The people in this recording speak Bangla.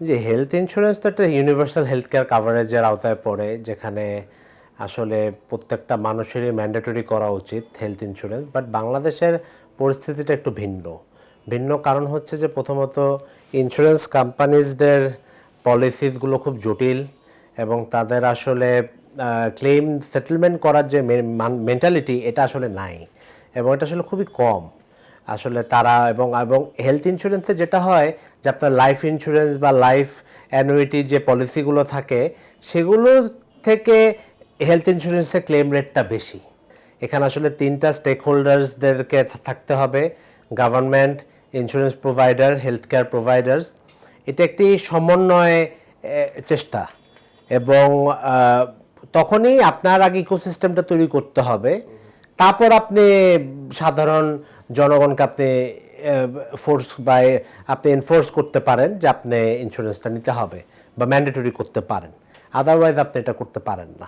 যে হেলথ ইন্স্যুরেন্স তো একটা ইউনিভার্সাল হেলথ কেয়ার কাভারেজের আওতায় পড়ে, যেখানে আসলে প্রত্যেকটা মানুষেরই ম্যান্ডেটরি করা উচিত হেলথ ইন্স্যুরেন্স। বাট বাংলাদেশের পরিস্থিতিটা একটু ভিন্ন। ভিন্ন কারণ হচ্ছে যে প্রথমত ইন্স্যুরেন্স কোম্পানিজদের পলিসিসগুলো খুব জটিল, এবং তাদের আসলে ক্লেম সেটেলমেন্ট করার যে মেন্টালিটি এটা আসলে নাই, এবং এটা আসলে খুবই কম আসলে তারা। এবং এবং হেলথ ইন্স্যুরেন্সে যেটা হয় যে আপনার লাইফ ইন্স্যুরেন্স বা লাইফ অ্যানুইটি যে পলিসিগুলো থাকে সেগুলো থেকে হেলথ ইন্স্যুরেন্সের ক্লেম রেটটা বেশি। এখানে আসলে তিনটা স্টেক হোল্ডার্সদেরকে থাকতে হবে: government, insurance provider, health care providers. এটা একটি সমন্বয় চেষ্টা, এবং তখনই আপনার আগে ইকোসিস্টেমটা তৈরি করতে হবে, তারপর আপনি সাধারণ জনগণকে আপনি ফোর্স বা আপনি এনফোর্স করতে পারেন যে আপনি ইন্স্যুরেন্সটা নিতে হবে বা ম্যান্ডেটরি করতে পারেন। আদারওয়াইজ আপনি এটা করতে পারেন না।